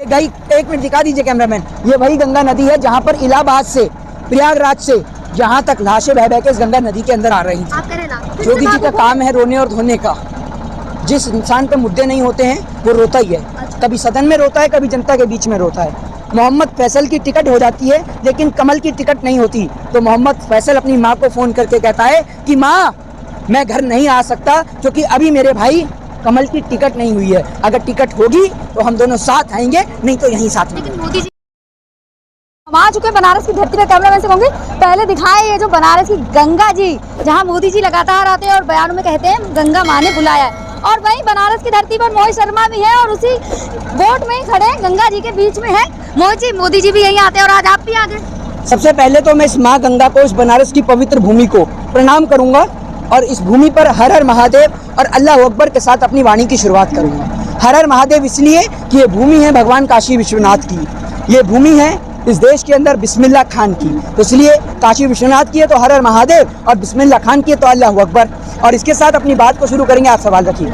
गई, एक मिनट दिखा दीजिए कैमरामैन, ये वही गंगा नदी है जहाँ पर इलाहाबाद से, प्रयागराज से जहाँ तक लाशें बह बह के इस गंगा नदी के अंदर आ रही थी। योगी जी का काम है रोने और धोने का। जिस इंसान पे मुद्दे नहीं होते हैं वो रोता ही है, कभी सदन में रोता है, कभी जनता के बीच में रोता है। मोहम्मद फैसल की टिकट हो जाती है लेकिन कमल की टिकट नहीं होती, तो मोहम्मद फैसल अपनी माँ को फोन करके कहता है कि माँ मैं घर नहीं आ सकता क्योंकि अभी मेरे भाई कमल की टिकट नहीं हुई है, अगर टिकट होगी तो हम दोनों साथ आएंगे, नहीं तो यहीं साथ में। लेकिन मोदी जी हम आ चुके बनारस की धरती पे। कैमरामैन से कहूंगी पहले दिखाए ये जो बनारस की गंगा जी, जहां मोदी जी लगातार आते हैं और बयानों में कहते हैं गंगा माँ ने बुलाया है, और वहीं बनारस की धरती पर मोहित शर्मा भी है और उसी बोट में ही खड़े हैं, गंगा जी के बीच में है मोदी जी भी यहीं आते हैं और आज आप भी आ गए। सबसे पहले तो मैं इस माँ गंगा को, इस बनारस की पवित्र भूमि को प्रणाम करूंगा और इस भूमि पर हर हर महादेव और अल्लाह अकबर के साथ अपनी वाणी की शुरुआत करूंगा। हर हर महादेव इसलिए कि ये भूमि है भगवान काशी विश्वनाथ की, ये भूमि है इस देश के अंदर बिस्मिल्लाह खान की, तो इसलिए काशी विश्वनाथ की है तो हर हर महादेव और बिस्मिल्लाह खान की है तो अल्लाह अकबर। और इसके साथ अपनी बात को शुरू करेंगे। आप सवाल रखिए।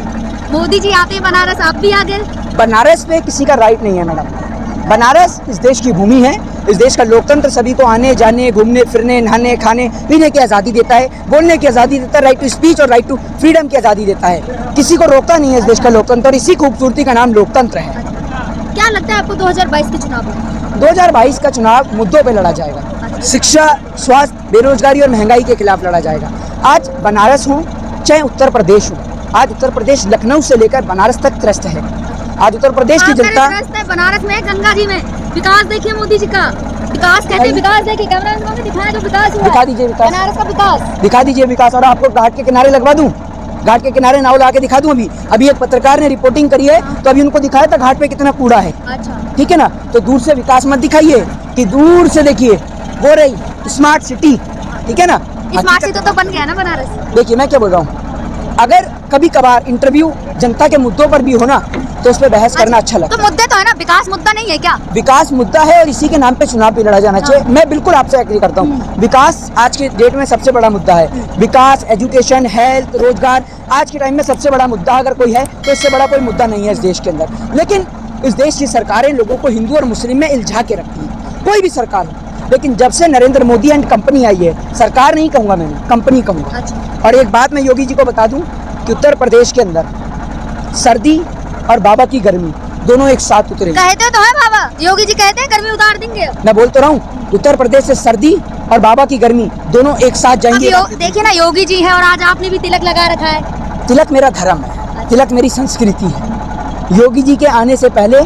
मोदी जी आते हैं बनारस, आप भी आ गए। बनारस पे किसी का राइट नहीं है मैडम। बनारस इस देश की भूमि है, इस देश का लोकतंत्र सभी को आने जाने, घूमने फिरने, नहाने खाने पीने की आज़ादी देता है, बोलने की आज़ादी देता है, राइट टू स्पीच और राइट टू फ्रीडम की आज़ादी देता है। किसी को रोकता नहीं है इस देश का लोकतंत्र, और इसी खूबसूरती का नाम लोकतंत्र है। क्या लगता है आपको 2022 के चुनाव में? 2022 का चुनाव मुद्दों पे लड़ा जाएगा। शिक्षा, स्वास्थ्य, बेरोजगारी और महंगाई के खिलाफ लड़ा जाएगा। आज बनारस हो चाहे उत्तर प्रदेश हो, आज उत्तर प्रदेश लखनऊ से लेकर बनारस तक त्रस्त है। आज उत्तर प्रदेश की जनता बनारस में, गंगा जी में विकास देखिए मोदी जी का विकास, कहते हैं विकास देखिए, कैमरा में दिखाया जो विकास हुआ, दिखा दीजिए विकास, बनारस का विकास दिखा दीजिए विकास। और आपको घाट के किनारे लगवा दूं, घाट के किनारे नाव लगा के दिखा दूं। अभी एक पत्रकार ने रिपोर्टिंग करी है तो अभी उनको दिखाया था घाट पे कितना कूड़ा है। अच्छा, ठीक है ना, तो दूर से विकास मत दिखाइए कि दूर से देखिए वो रही स्मार्ट सिटी, ठीक है ना। स्मार्ट सिटी तो बन गया ना बनारस। देखिए मैं क्या बोल रहा हूँ, अगर कभी कभार इंटरव्यू जनता के मुद्दों पर भी हो ना तो उस पर बहस करना अच्छा लगता है। तो मुद्दे तो है ना, विकास मुद्दा नहीं है क्या? विकास मुद्दा है और इसी के नाम पे चुनाव भी लड़ा जाना चाहिए। मैं बिल्कुल आपसे एग्री करता हूँ। विकास आज के डेट में सबसे बड़ा मुद्दा है। विकास, एजुकेशन, हेल्थ, रोजगार आज के टाइम में सबसे बड़ा मुद्दा अगर कोई है तो इससे बड़ा कोई मुद्दा नहीं है इस देश के अंदर। लेकिन इस देश की सरकारें लोगों को हिंदू और मुस्लिम में इल्झा के रखती है, कोई भी सरकार हो। लेकिन जब से नरेंद्र मोदी एंड कंपनी आई है, सरकार नहीं कहूँगा मैंने, कंपनी कहूँगा। और एक बात मैं योगी जी को बता दूँ कि उत्तर प्रदेश के अंदर सर्दी और बाबा की गर्मी दोनों एक साथ उतरे। कहते तो है बाबा, योगी जी कहते हैं गर्मी उतार देंगे। मैं बोल तो रहा हूँ, उत्तर प्रदेश से सर्दी और बाबा की गर्मी दोनों एक साथ जाएंगे। देखिए ना, योगी जी हैं और आज आपने भी तिलक लगा रखा है। तिलक मेरा धर्म है, तिलक मेरी संस्कृति है। योगी जी के आने से पहले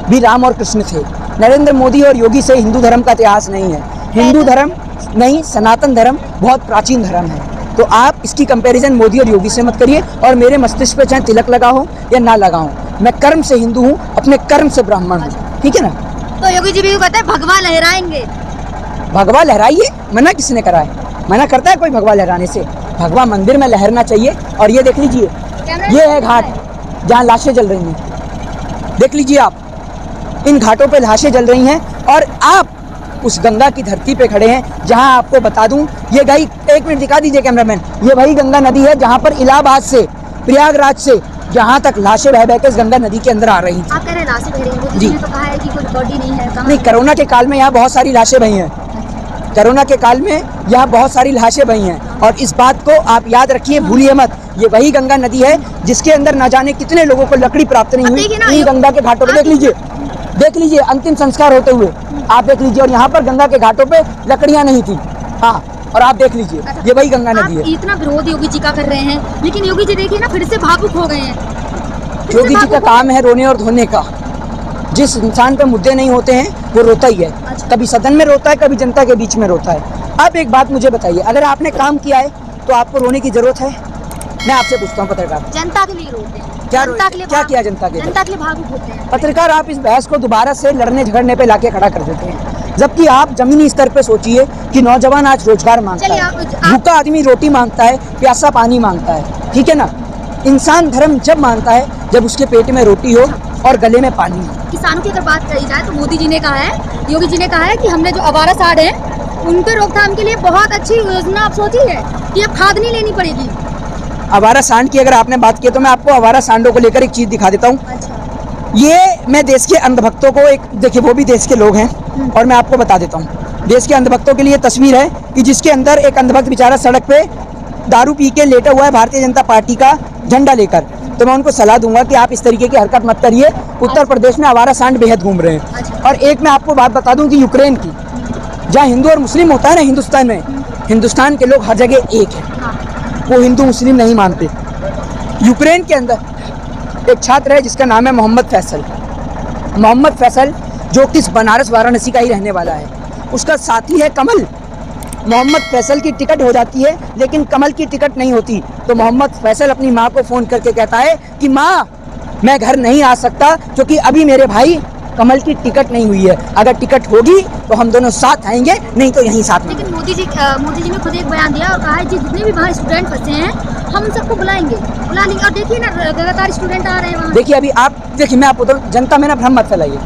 भी राम और कृष्ण थे। नरेंद्र मोदी और योगी से हिंदू धर्म का इतिहास नहीं है। हिंदू धर्म नहीं, सनातन धर्म बहुत प्राचीन धर्म है। तो आप इसकी कंपैरिजन मोदी और योगी से मत करिए। और मेरे मस्तिष्क पे चाहे तिलक लगा हो या ना लगा हो, मैं कर्म से हिंदू हूँ, अपने कर्म से ब्राह्मण हूँ, ठीक है ना। तो योगी जी भी कहते हैं भगवा लहराएंगे। भगवा लहराइए, मना किसने करा है? मना करता है कोई भगवा लहराने से? भगवा मंदिर में लहरना चाहिए। और ये देख लीजिए, ये है घाट जहाँ लाशें जल रही हैं। देख लीजिए आप, इन घाटों पे लाशें जल रही हैं और आप उस गंगा की धरती पे खड़े हैं जहां आपको बता दूं, ये गई, एक मिनट दिखा दीजिए कैमरामैन, ये वही गंगा नदी है जहां पर इलाहाबाद से, प्रयागराज से जहां तक लाशें बह बह के इस गंगा नदी के अंदर आ रही थी। आप कह रहे हैं लाशें बह रही हैं, मोदी जी ने तो कहा है कि कोई बॉडी नहीं है। नहीं, कोरोना के काल में यहाँ बहुत सारी लाशें बही हैं। कोरोना के काल में यहाँ बहुत सारी लाशें बही हैं। और इस बात को आप याद रखिए, भूलिए मत, ये वही गंगा नदी है जिसके अंदर न जाने कितने लोगों को लकड़ी प्राप्त नहीं हुई। इन गंगा के घाटों पर देख लीजिए अंतिम संस्कार होते हुए आप देख लीजिए। और यहाँ पर गंगा के घाटों पे लकड़ियाँ नहीं थी। हाँ, और आप देख लीजिए, ये वही गंगा नदी है। इतना विरोध योगी जी का कर रहे हैं, लेकिन योगी जी देखिए ना फिर से भावुक हो गए हैं। योगी जी का काम है रोने और धोने का। जिस इंसान पे मुद्दे नहीं होते हैं वो रोता ही है, कभी सदन में रोता है, कभी जनता के बीच में रोता है। आप एक बात मुझे बताइए, अगर आपने काम किया है तो आपको रोने की जरूरत है? मैं आपसे पूछता हूँ पत्रकार, जनता के लिए रोते हैं, क्या किया जनता के लिए भावुक होते हैं। पत्रकार, आप इस बहस को दोबारा से लड़ने झगड़ने पे लाके खड़ा कर देते हैं, जबकि आप जमीनी स्तर पे सोचिए कि नौजवान आज रोजगार मांगता है, भूखा आदमी रोटी मांगता है, प्यासा पानी मांगता है, ठीक है ना। इंसान धर्म जब मानता है जब उसके पेट में रोटी हो और गले में पानी हो। किसानों की अगर बात करी जाए तो मोदी जी ने कहा है, योगी जी ने कहा है कि हमने जो आवारा सांड है उनके रोकथाम के लिए बहुत अच्छी योजना आप सोची है कि अब खाद नहीं लेनी पड़ेगी। आवारा सांड की अगर आपने बात की तो मैं आपको आवारा सांडों को लेकर एक चीज दिखा देता हूँ। ये मैं देश के अंधभक्तों को एक देखिए, वो भी देश के लोग हैं और मैं आपको बता देता हूँ, देश के अंधभक्तों के लिए तस्वीर है कि जिसके अंदर एक अंधभक्त बेचारा सड़क पे दारू पी के लेटा हुआ है भारतीय जनता पार्टी का झंडा लेकर। तो मैं उनको सलाह दूंगा कि आप इस तरीके की हरकत मत करिए। उत्तर प्रदेश में आवारा सांड बेहद घूम रहे हैं। और एक मैं आपको बात बता दूं कि यूक्रेन की, जहाँ हिंदू और मुस्लिम होता है ना हिंदुस्तान में, हिंदुस्तान के लोग हर जगह एक है, वो हिंदू मुस्लिम नहीं मानते। यूक्रेन के अंदर एक छात्र है जिसका नाम है मोहम्मद फैसल। मोहम्मद फैसल जो कि बनारस वाराणसी का ही रहने वाला है, उसका साथी है कमल। मोहम्मद फैसल की टिकट हो जाती है लेकिन कमल की टिकट नहीं होती। तो मोहम्मद फैसल अपनी माँ को फ़ोन करके कहता है कि माँ, मैं घर नहीं आ सकता क्योंकि अभी मेरे भाई कमल की टिकट नहीं हुई है। अगर टिकट होगी तो हम दोनों साथ आएंगे, नहीं तो यहीं साथ में। लेकिन मोदी जी ने खुद एक बयान दिया और कहा है कि जितने भी बाहर स्टूडेंट फंसे हैं हम उन सबको बुला लेंगे। और देखिए ना, लगातार स्टूडेंट आ रहे हैं वहाँ। देखिए अभी आप देखिए, मैं आपको बताऊं, जनता में ना भ्रम मत फैलाइए,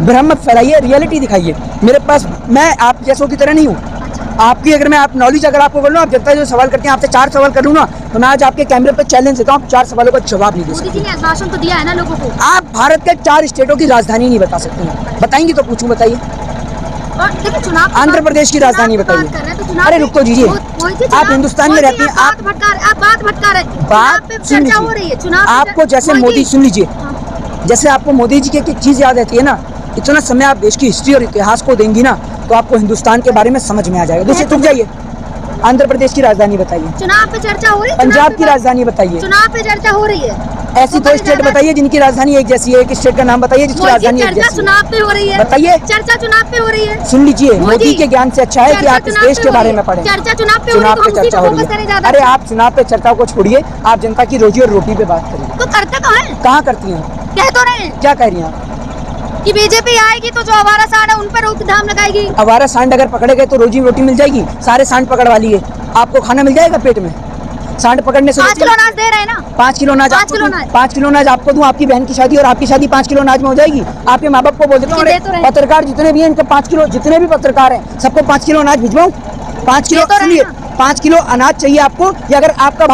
भ्रम मत फैलाइए, रियलिटी दिखाइए। मेरे पास, मैं आप जैसों की तरह नहीं हूँ। आपकी अगर मैं आप नॉलेज अगर आपको कर लूँ, आप जनता जो सवाल करते हैं आपसे 4 सवाल कर लूँ ना, तो मैं आज आपके कैमरे पर चैलेंज देता हूँ, आप 4 सवालों का जवाब नहीं दे सकते। मोदी जी ने भाषण तो दिया है ना लोगों को। आप भारत के 4 स्टेटों की राजधानी नहीं बता सकते हैं। बताएंगी तो पूछूं, बताइए। और देखिए चुनाव, आंध्र प्रदेश की राजधानी बताइए। अरे रुक तो दीजिए, आप हिंदुस्तान में रहती हैं, आप बात भटका रहे हैं। बात सुन लीजिए। आपको जैसे मोदी, सुन लीजिए, जैसे आपको मोदी जी की एक चीज़ याद रहती है ना, इतना समय आप देश की हिस्ट्री और इतिहास को देंगी ना, तो आपको हिंदुस्तान के बारे में समझ में आ जाएगा। दूसरे रुक जाइए, आंध्र प्रदेश की राजधानी बताइए। चुनाव पे चर्चा हो रही है। पंजाब की राजधानी बताइए। चुनाव पे चर्चा हो रही है। ऐसी तो स्टेट बताइए जिनकी राजधानी एक जैसी है। एक स्टेट का नाम बताइए जिसकी राजधानी एक जैसी है। चुनाव पे हो रही है। बताइए। चर्चा चुनाव पे हो रही है। सुन लीजिए, मोदी के ज्ञान से अच्छा है कि आप इस देश के बारे में पढ़ें। चर्चा चुनाव पे चुनाव पे चर्चा हो रही है। अरे आप चुनाव पे चर्चा को छोड़िए, आप जनता की रोजी और रोटी पे बात करिए। तो करते कहाँ करती हैं? कह तो रहे हैं। क्या कह रही हैं कि बीजेपी आएगी तो जो आवारा सांड है उन पर रोकथाम लगाएगी। आवारा सांड अगर पकड़े गए तो रोजी रोटी मिल जाएगी। सारे सांड पकड़वा लिए, आपको खाना मिल जाएगा पेट में? सांड पकड़ने से 5 किलो अनाज दे रहे हैं ना। 5 किलो अनाज, 5 किलो अनाज आपको दूं, आपकी बहन की शादी और आपकी शादी 5 किलो अनाज में हो जाएगी। आपके माँ बाप को बोल देता हूँ, पत्रकार जितने भी हैं इनके 5 किलो, जितने भी पत्रकार हैं सबको 5 किलो अनाज भिजवाऊं। 5 किलो, सुनिए, 5 किलो अनाज चाहिए आपको, या अगर आपका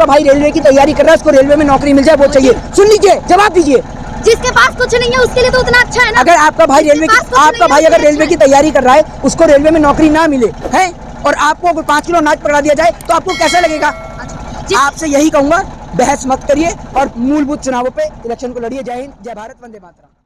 भाई रेलवे की तैयारी कर रहा है, उसको रेलवे में नौकरी मिल जाए, वो चाहिए। सुन लीजिए, जवाब दीजिए। जिसके पास कुछ नहीं है उसके लिए तो उतना अच्छा है ना। अगर आपका भाई अगर रेलवे की तैयारी कर रहा है, उसको रेलवे में नौकरी ना मिले है, और आपको 5 किलो अनाज पकड़ा दिया जाए तो आपको कैसा लगेगा? आपसे यही कहूंगा, बहस मत करिए और मूलभूत चुनावों पे इलेक्शन को लड़िए। जय हिंद, जय भारत, वंदे मातरम।